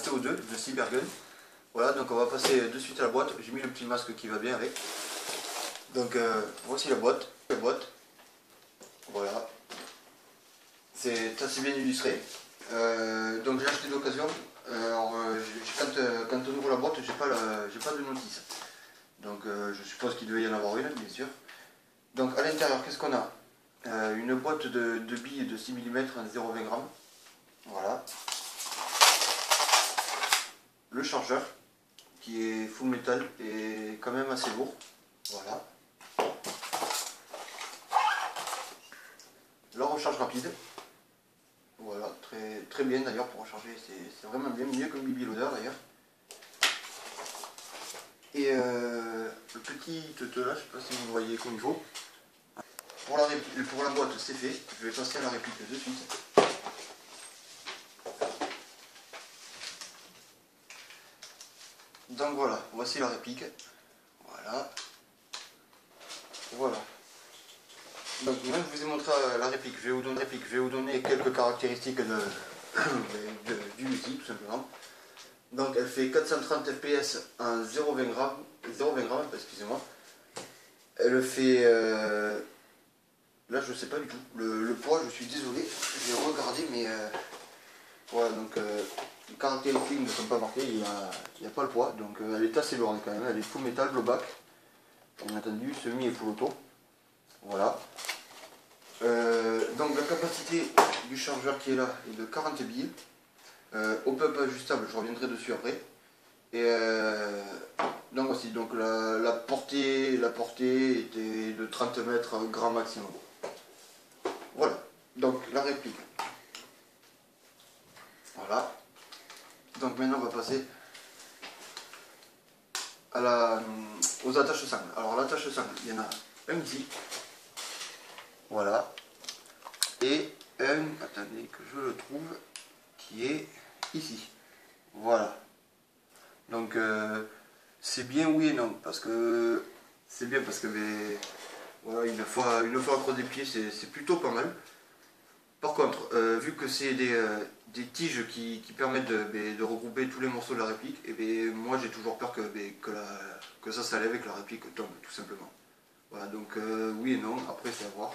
CO2 de Cybergun. Voilà, donc on va passer de suite à la boîte. J'ai mis le petit masque qui va bien avec. Donc voici la boîte. Voilà. C'est assez bien illustré. Donc j'ai acheté d'occasion. Quand on ouvre la boîte, j'ai pas de notice. Donc je suppose qu'il devait y en avoir une, bien sûr. Donc à l'intérieur, qu'est-ce qu'on a? Une boîte de billes de 6 mm en 0,20 g. Voilà. Le chargeur, qui est full métal et quand même assez lourd. Voilà. La recharge rapide. Voilà, très bien d'ailleurs pour recharger, c'est vraiment bien, mieux que le BB Loader d'ailleurs. Et le petit là, je sais pas si vous voyez comme il faut. Pour la boîte, c'est fait. Je vais passer à la réplique de suite. Donc voilà, voici la réplique. Voilà. Voilà. Donc là, je vous ai montré la réplique. Je vais vous donner quelques caractéristiques du outil, tout simplement. Donc elle fait 430 fps en 0,20 g, excusez-moi. Elle fait... là je sais pas du tout. Le poids, je suis désolé, j'ai regardé, mais... voilà, donc les caractéristiques ne sont pas marquées, il n'y a pas le poids. Donc elle est assez lourde quand même, elle est full métal, low back. Bien entendu, semi et full auto. Voilà. Donc la capacité du chargeur qui est là est de 40 billes. Hop-up ajustable, je reviendrai dessus après. Et donc aussi, donc la portée était de 30 mètres grand maximum. Voilà, donc la réplique. Voilà. Donc maintenant on va passer à aux attaches sangles. Alors l'attache sangle, il y en a un ici. Voilà. Et un, attendez que je le trouve, qui est ici. Voilà. Donc c'est bien oui et non, parce que c'est bien parce que voilà, une fois accroché des pieds, c'est plutôt pas mal. Par contre, vu que c'est des tiges qui permettent de regrouper tous les morceaux de la réplique, et moi j'ai toujours peur que ça s'enlève et que la réplique tombe, tout simplement. Voilà, donc oui et non, après c'est à voir.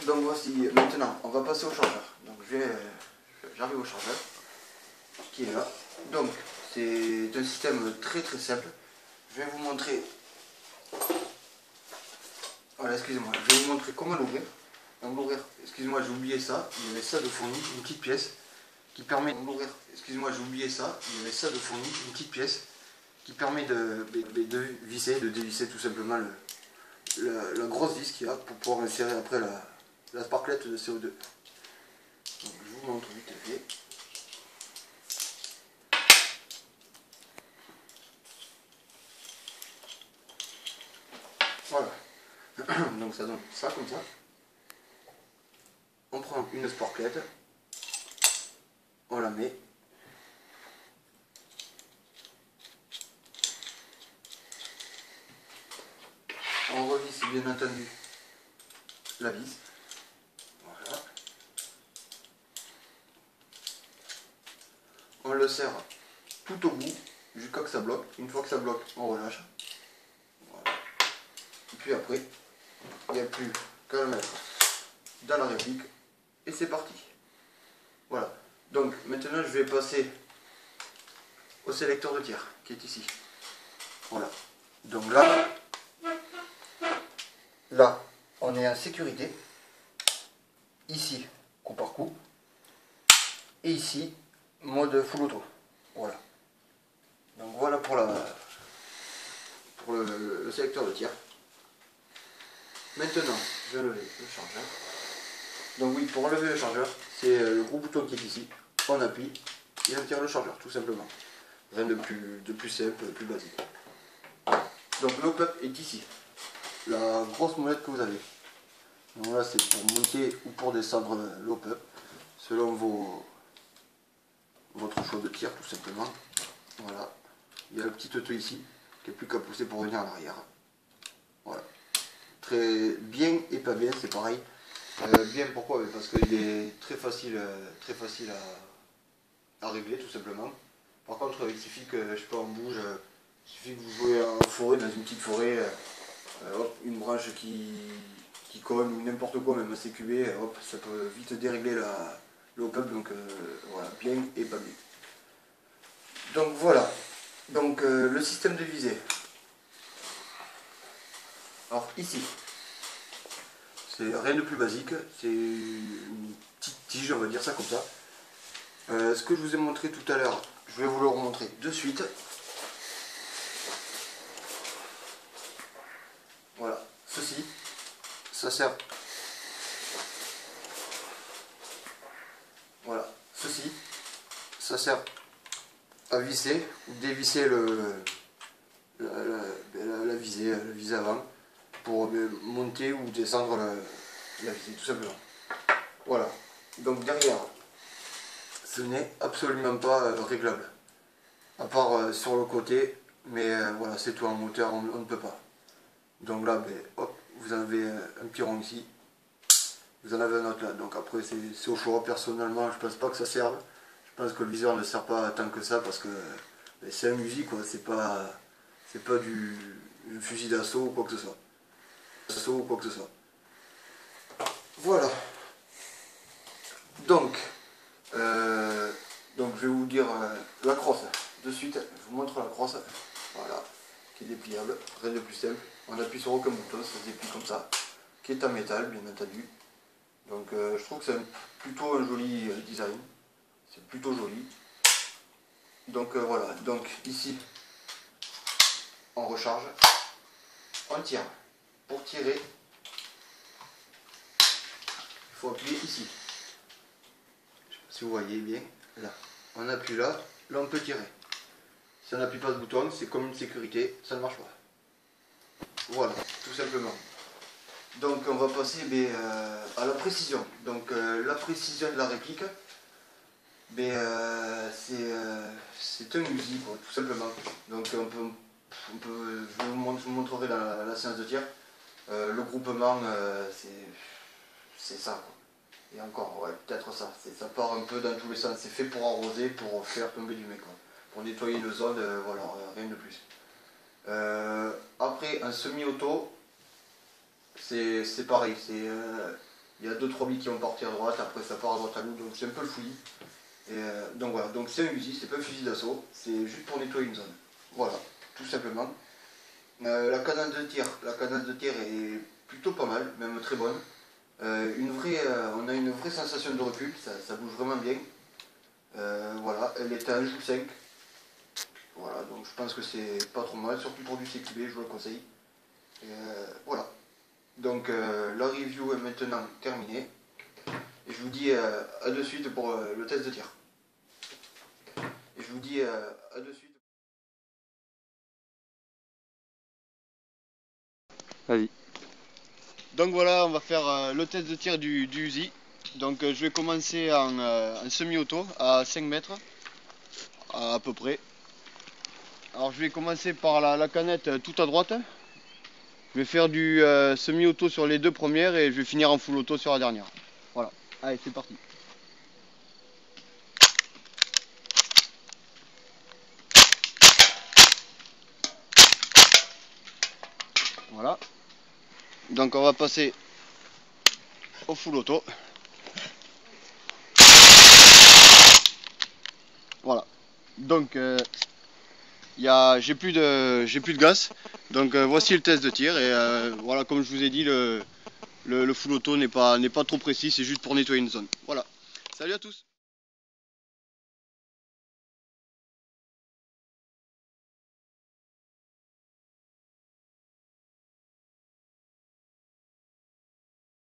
Donc voici, maintenant on va passer au chargeur. Donc j'arrive au chargeur, qui est là. Donc c'est un système très simple. Je vais vous montrer. Voilà, excusez-moi, je vais vous montrer comment l'ouvrir. Donc l'ouvrir, excusez-moi, j'ai oublié ça, il y avait ça de fourni, une petite pièce qui permet d'ouvrir. Excusez-moi, j'ai oublié ça, il y avait ça de fourni, une petite pièce qui permet de visser, de dévisser tout simplement la grosse vis qu'il y a pour pouvoir insérer après la sparklette de CO2. Donc je vous montre vite fait. Voilà. Donc ça donne ça comme ça. On prend une sparklette, on la met. On revisse bien entendu la vis. Voilà. On le serre tout au bout jusqu'à que ça bloque. Une fois que ça bloque, on relâche. Voilà. Et puis après, il n'y a plus qu'à le mettre dans la réplique et c'est parti. Voilà. Donc maintenant je vais passer au sélecteur de tir qui est ici. Voilà. Donc là on est en sécurité. Ici, coup par coup. Et ici, mode full auto. Voilà. Donc voilà pour le sélecteur de tir. Maintenant, je vais lever le chargeur. Donc oui, pour enlever le chargeur, c'est le gros bouton qui est ici. On appuie et on tire le chargeur, tout simplement. Rien de plus simple, de plus basique. Donc l'hop-up est ici. La grosse molette que vous avez. Donc là, c'est pour monter ou pour descendre l'hop-up, selon votre choix de tir, tout simplement. Voilà. Il y a le petit auto ici, qui n'est plus qu'à pousser pour revenir en arrière. Voilà. Très bien et pas bien, c'est pareil. Bien pourquoi? Parce qu'il est très facile à à régler tout simplement. Par contre, il suffit que, je sais pas, on bouge, il suffit que vous jouez en forêt, dans une petite forêt, hop, une branche qui colle ou n'importe quoi, même un CQB, hop, ça peut vite dérégler le hop-up, donc voilà, bien et pas bien. Donc voilà, donc le système de visée. Alors ici, c'est rien de plus basique, c'est une petite tige, on va dire ça comme ça. Ce que je vous ai montré tout à l'heure, je vais vous le remontrer de suite. Voilà, ceci, ça sert. Voilà, ceci, ça sert à visser ou dévisser la visée avant pour monter ou descendre la visée, tout simplement. Voilà, donc derrière, ce n'est absolument pas réglable, à part sur le côté, mais voilà, c'est tout en moteur, on ne peut pas. Donc là, ben, hop, vous avez un petit rond ici, vous en avez un autre là, donc après c'est au choix. Personnellement je pense pas que ça serve, je pense que le viseur ne sert pas tant que ça, parce que ben, c'est un Uzi quoi, c'est pas du fusil d'assaut ou quoi que ce soit. Voilà. Donc je vais vous dire la crosse de suite, je vous montre la crosse, voilà, qui est dépliable, rien de plus simple, on appuie sur aucun bouton, ça se déplie comme ça, qui est en métal bien entendu. Donc je trouve que c'est plutôt un joli design, c'est plutôt joli. Donc voilà, donc ici on recharge, on tire. Pour tirer, il faut appuyer ici. Je sais pas si vous voyez bien, là. On appuie là, là on peut tirer. Si on n'appuie pas ce bouton, c'est comme une sécurité, ça ne marche pas. Voilà, tout simplement. Donc on va passer à la précision. Donc la précision de la réplique, c'est un Uzi quoi, tout simplement. Donc je vous montrerai dans la séance de tir. Le groupement c'est ça quoi. Et encore, ouais, peut-être ça. Ça part un peu dans tous les sens. C'est fait pour arroser, pour faire tomber du mec quoi. Pour nettoyer le zone, voilà, rien de plus. Après un semi-auto, c'est pareil, il y a 2-3 billes qui vont partir à droite, après ça part à droite à l'autre, donc c'est un peu le fouillis. Donc voilà, donc c'est un Uzi, c'est pas un fusil d'assaut, c'est juste pour nettoyer une zone. Voilà, tout simplement. La cadence de tir est plutôt pas mal, même très bonne. On a une vraie sensation de recul, ça bouge vraiment bien. Voilà, elle est à 1,5. Voilà, donc je pense que c'est pas trop mal, surtout pour du CQB, je vous le conseille. Voilà. Donc la review est maintenant terminée. Et je vous dis à de suite pour le test de tir. Et je vous dis à de suite. Vas-y. Donc voilà, on va faire le test de tir du Uzi. Donc je vais commencer en semi-auto à 5 mètres à peu près. Alors je vais commencer par la canette tout à droite. Je vais faire du semi-auto sur les 2 premières et je vais finir en full auto sur la dernière. Voilà, allez c'est parti. Voilà. Donc on va passer au full auto. Voilà. Donc j'ai plus de gaz. Donc voici le test de tir et voilà, comme je vous ai dit, le full auto n'est pas trop précis, c'est juste pour nettoyer une zone. Voilà. Salut à tous.